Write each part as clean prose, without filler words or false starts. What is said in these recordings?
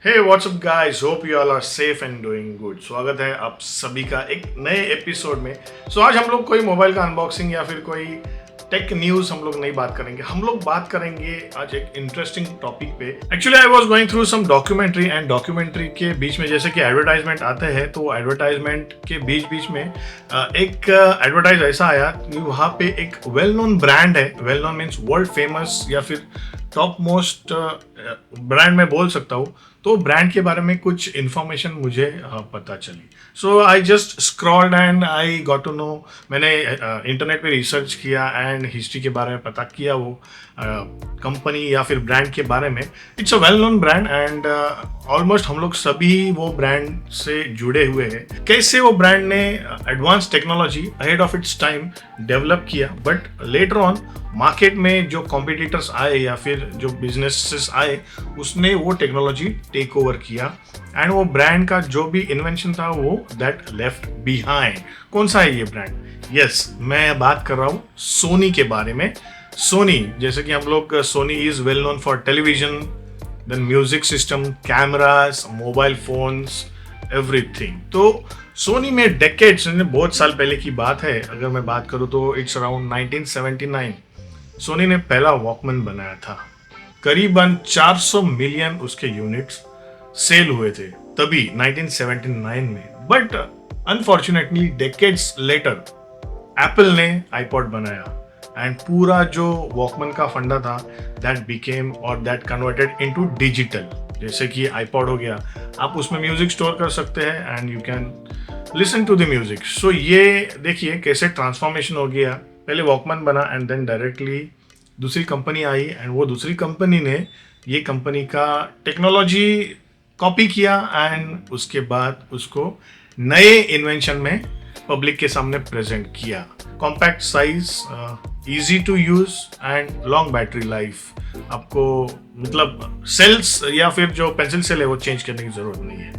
Hey WhatsApp guys, hope you all are safe and doing good. स्वागत है आप सभी का एक नए एपिसोड में। आज हम लोग कोई मोबाइल का अनबॉक्सिंग या फिर कोई टेक न्यूज़ हम लोग नहीं बात करेंगे। हम लोग बात करेंगे आज एक इंटरेस्टिंग टॉपिक पे। Actually I was going through some documentary and documentary के बीच में जैसे कि एडवर्टाइजमेंट आते हैं, तो एडवर्टाइजमेंट के बीच बीच में एक एडवर्टाइज ऐसा आया कि वहाँ पे एक वेल नोन ब्रांड है। Well known means world famous या फिर टॉप मोस्ट ब्रांड में बोल सकता हूँ। तो ब्रांड के बारे में कुछ इन्फॉर्मेशन मुझे पता चली। So I just scrolled and I got to know. मैंने इंटरनेट पे रिसर्च किया एंड हिस्ट्री के बारे में पता किया वो कंपनी या फिर ब्रांड के बारे में। It's a well known brand and almost हम लोग सभी वो ब्रांड से जुड़े हुए हैं। कैसे वो ब्रांड ने advance technology ahead of its time develop किया, बट लेटर ऑन मार्केट में जो कॉम्पिटिटर्स आए या फिर जो बिजनेसेस आए उसने वो टेक्नोलॉजी टेक ओवर किया एंड वो ब्रांड का जो भी इन्वेंशन था वो दैट लेफ्ट बिहाइंड। कौन सा है ये ब्रांड? यस, मैं बात कर रहा हूँ सोनी के बारे में। सोनी, जैसे कि हम लोग Sony is well known for television, then music system, cameras, mobile phones, everything. तो सोनी में डेकेड्स, बहुत साल पहले की बात है अगर मैं बात करूँ तो इट्स अराउंड 1979 सोनी ने पहला वॉकमैन बनाया था। करीबन 400 मिलियन उसके यूनिट्स सेल हुए थे तभी 1979 में। But unfortunately decades later Apple ने आईपॉड बनाया एंड पूरा जो वॉकमैन का फंडा था दैट बिकेम और दैट कन्वर्टेड इनटू डिजिटल। जैसे कि आईपॉड हो गया, आप उसमें म्यूजिक स्टोर कर सकते हैं and you can listen to the music. So ये देखिए कैसे ट्रांसफॉर्मेशन हो गया। पहले वॉकमैन बना एंड देन डायरेक्टली दूसरी कंपनी आई एंड वो दूसरी कंपनी ने ये कंपनी का टेक्नोलॉजी कॉपी किया एंड उसके बाद उसको नए इन्वेंशन में पब्लिक के सामने प्रेजेंट किया। Compact size, easy to use and long battery life. आपको मतलब सेल्स या फिर जो पेंसिल सेल है वो चेंज करने की जरूरत नहीं है।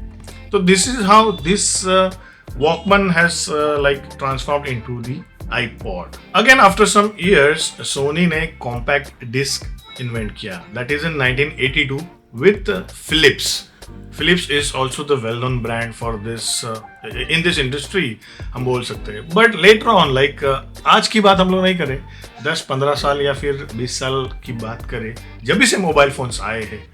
तो this is how this Walkman has like transformed into the iPod. Again, after some years, Sony ने compact disc invent किया. That is in 1982 with Philips. Philips is also the well-known brand for this in this industry, हम बोल सकते हैं. But later on, like आज की बात हम लोग नहीं करें, 10-15 साल या फिर 20 साल की बात करें, जब भी से मोबाइल फोन्स आए हैं,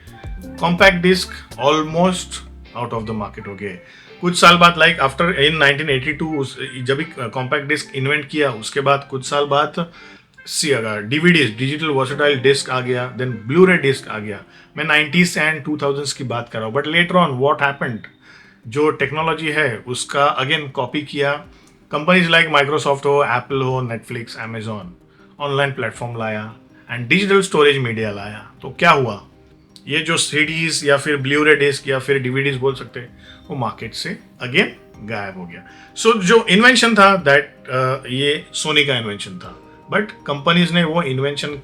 compact disc almost out of the market हो गए। कुछ साल बाद लाइक आफ्टर इन 1982 जब भी कॉम्पैक्ट डिस्क इन्वेंट किया, उसके बाद कुछ साल बाद डीवीडीज, डिजिटल वर्सेटाइल डिस्क आ गया, देन ब्लू रे डिस्क आ गया। मैं 90s एंड 2000s की बात कर रहा हूँ। But later on what happened, जो टेक्नोलॉजी है उसका अगेन कॉपी किया कंपनीज लाइक माइक्रोसॉफ्ट हो, एप्पल हो, नेटफ्लिक्स, अमेजॉन, ऑनलाइन प्लेटफॉर्म लाया एंड डिजिटल स्टोरेज मीडिया लाया। तो क्या हुआ, ये जो सीडीज या फिर ब्लू रे डिस्क या फिर डीवीडीज बोल सकते हैं वो मार्केट से अगेन गायब हो गया। सो जो इन्वेंशन था दैट ये सोनी का इन्वेंशन था, बट कंपनीज ने वो इन्वेंशन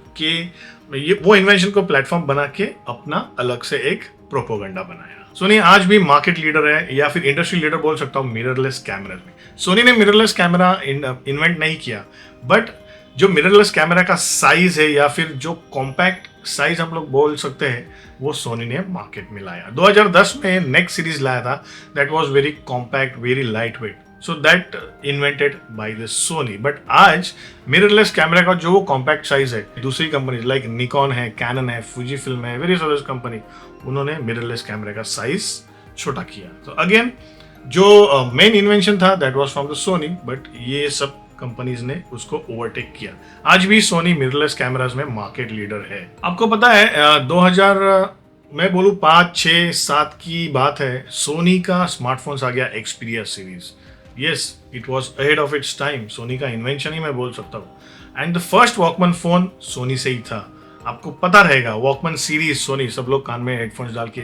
को प्लेटफॉर्म बना के अपना अलग से एक प्रोपोगंडा बनाया। सोनी आज भी मार्केट लीडर है या फिर इंडस्ट्री लीडर बोल सकता हूँ मिररलेस कैमरा में। सोनी ने मिररलेस कैमरा इन्वेंट नहीं किया, बट जो मिररलेस कैमरा का साइज है या फिर जो कॉम्पैक्ट साइज हम लोग बोल सकते हैं वो सोनी ने मार्केट में लाया। 2010 में नेक्स्ट सीरीज लाया था that was very compact, very light weight, so that invented by the Sony. But आज मिररलेस कैमरा का जो कॉम्पैक्ट साइज है, दूसरी कंपनी लाइक निकॉन है, कैनन है, फुजी फिल्म है, वेरियस अदर्स कंपनी, उन्होंने मिररलेस कैमरा का साइज छोटा किया। तो अगेन जो मेन इन्वेंशन था that was from the Sony, but ये सब कंपनीज ने उसको ओवरटेक किया। आज भी सोनी मिररलेस कैमरास में मार्केट लीडर है। आपको पता है 2000 मैं बोलूँ 5, 6, 7 की बात है, सोनी का स्मार्टफोन्स आ गया Xperia series. Yes, it was ahead of its time. Sony का इन्वेंशन ही मैं बोल सकता हूँ and the first Walkman phone Sony से ही था। आपको पता रहेगा वॉकमैन सीरीज सोनी, सब लोग कान में हेडफोन्स डाल के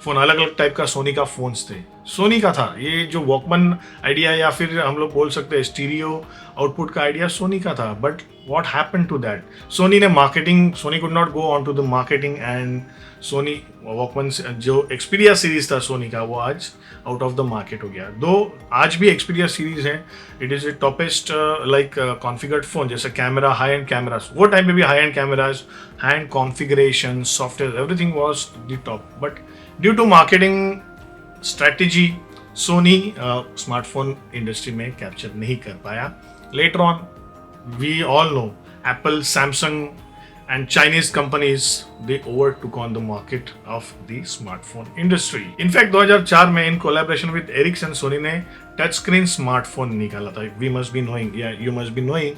फोन, अलग अलग टाइप का सोनी का फोन्स थे, सोनी का था। ये जो वॉकमैन आइडिया या फिर हम लोग बोल सकते हैं स्टीरियो आउटपुट का आइडिया सोनी का था। But what happened to that, Sony ने marketing, Sony could not go on to the marketing and Sony Walkman जो एक्सपीरिया सीरीज था सोनी का वो आज आउट ऑफ द मार्केट हो गया। दो आज भी एक्सपीरिया सीरीज है, it is a toppest like configured phone. जैसे कैमरा, हाई एंड कैमराज, वो टाइम पे भी high end cameras, hand configuration, software, everything was the top. But due to marketing strategy Sony smartphone industry में capture नहीं कर पाया. Later on we all know Apple, Samsung and Chinese companies they overtook on the market of the smartphone industry. In fact 2004 में in collaboration with Ericsson Soni ने touch screen smartphone निकाला था. We must be knowing, yeah, you must be knowing.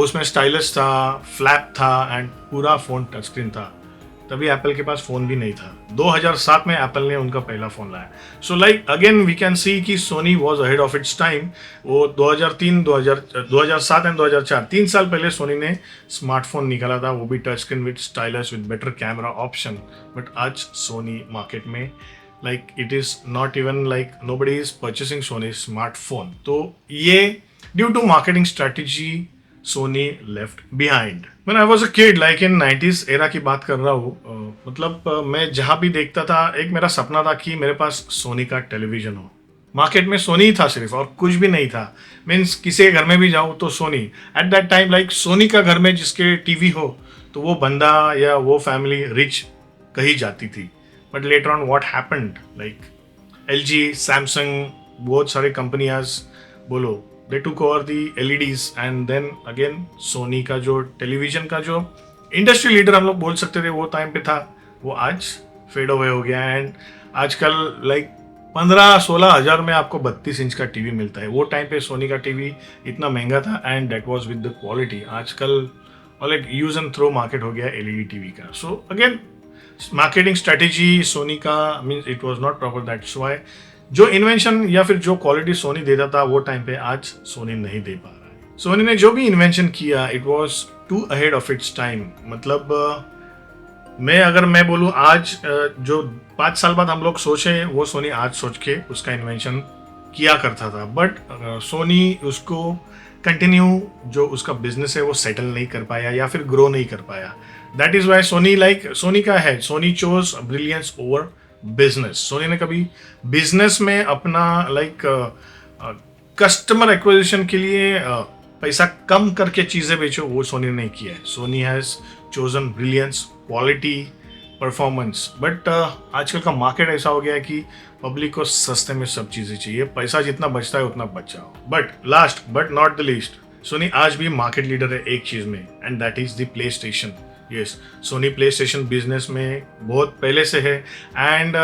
उसमें stylus था, flap था and पूरा phone touch screen था. तभी एप्पल के पास फोन भी नहीं था. 2007 में एप्पल ने उनका पहला फोन लाया. So like again we can see कि Sony was ahead of its time. वो 2007 एंड 2004 3 साल पहले सोनी ने स्मार्टफोन निकाला था, वो भी touch screen with stylus with better camera option. But आज सोनी मार्केट में like it is not even like nobody is purchasing Sony smartphone. तो ये due to marketing strategy Sony left behind. When I was a kid, like in 90s era की बात कर रहा हूँ, मतलब मैं जहाँ भी देखता था एक मेरा सपना था कि मेरे पास सोनी का टेलीविजन हो. मार्केट में सोनी ही था सिर्फ और कुछ भी नहीं था. मीन्स किसी के घर में भी जाऊँ तो Sony. At that time like Sony का घर में जिसके टीवी हो तो वो बंदा या वो फैमिली रिच कही जाती थी. But later on what happened, like LG, Samsung, बहुत सारे कंपनियाज बोलो they took over the LEDs and then again Soni का जो टेलीविजन का जो इंडस्ट्री लीडर हम लोग बोल सकते थे वो टाइम पे था, वो आज फेड अवे हो गया. एंड आजकल लाइक 15-16 हज़ार में आपको 32 इंच का टीवी मिलता है. वो टाइम पे सोनी का टीवी इतना महंगा था and that was with the quality. आजकल like use and throw market हो गया LED टीवी का. So again marketing strategy Sony का means it was not proper. That's why जो इन्वेंशन या फिर जो क्वालिटी सोनी देता था वो टाइम पे आज सोनी नहीं दे पा रहा है. सोनी ने जो भी इन्वेंशन किया it was too ahead of its time. मतलब अगर मैं बोलूँ आज जो 5 साल बाद हम लोग सोचे वो सोनी आज सोच के उसका इन्वेंशन किया करता था. बट सोनी उसको कंटिन्यू जो उसका बिजनेस है वो सेटल नहीं कर पाया या फिर ग्रो नहीं कर पाया. That is why Sony like Sony का है Sony chose brilliance over business. Sony ने कभी बिजनेस में अपना लाइक कस्टमर एक्विजिशन के लिए पैसा कम करके चीज़ें बेचो, वो सोनी ने नहीं किया है. Sony has chosen brilliance, quality, performance. But आजकल का मार्केट ऐसा हो गया है कि पब्लिक को सस्ते में सब चीज़ें चाहिए. पैसा जितना बचता है उतना बच जाओ. But last but not the least Sony आज भी मार्केट लीडर है एक चीज़ में and that is the PlayStation. Yes, Sony PlayStation business में बहुत पहले से है एंड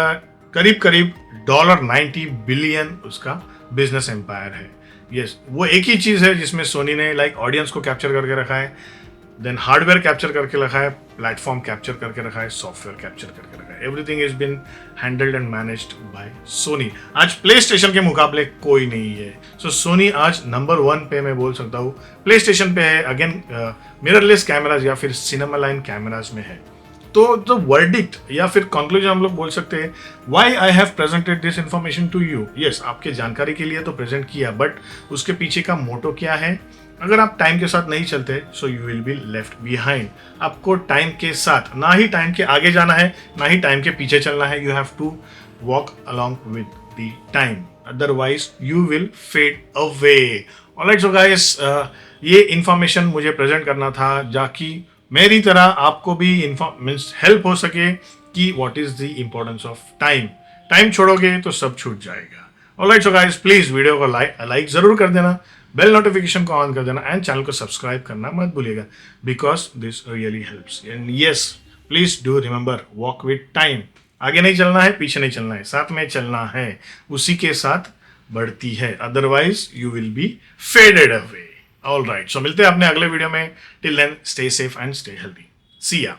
करीब $90 बिलियन उसका बिजनेस एम्पायर है. यस, वो एक ही चीज़ है जिसमें सोनी ने लाइक ऑडियंस को कैप्चर करके रखा है, देन हार्डवेयर कैप्चर करके रखा है, प्लेटफॉर्म कैप्चर करके रखा है, सॉफ्टवेयर कैप्चर करके रखा है. Everything is been handled and managed by Sony. आज प्ले स्टेशन के मुकाबले कोई नहीं है. सो सोनी आज नंबर 1 पे मैं बोल सकता हूँ प्ले स्टेशन पे है. अगेन मिररलेस कैमराज या फिर सिनेमा लाइन कैमराज में है. तो द वर्डिक्ट या फिर कंक्लूजन हम लोग बोल सकते हैं why I have presented this information to you. Yes, आपके जानकारी के लिए तो प्रेजेंट किया, बट उसके पीछे का मोटो क्या है. अगर आप टाइम के साथ नहीं चलते so you will be left behind. आपको टाइम के साथ, ना ही टाइम के आगे जाना है ना ही टाइम के पीछे चलना है. You have to walk along with the time, otherwise you will fade away. Alright, so guys ये इंफॉर्मेशन मुझे प्रेजेंट करना था जाकि मेरी तरह आपको भी मीन्स हेल्प हो सके कि what is the importance of time. Time छोड़ोगे तो सब छूट जाएगा. Alright, so guys please video को लाइक जरूर कर देना, बेल नोटिफिकेशन को ऑन कर देना एंड चैनल को सब्सक्राइब करना मत भूलिएगा because this really helps. And yes, please do remember walk with time. आगे नहीं चलना है, पीछे नहीं चलना है, साथ में चलना है. उसी के साथ बढ़ती है, otherwise you will be faded away. All right, so मिलते हैं अपने अगले वीडियो में. Till then stay safe and stay healthy. See या.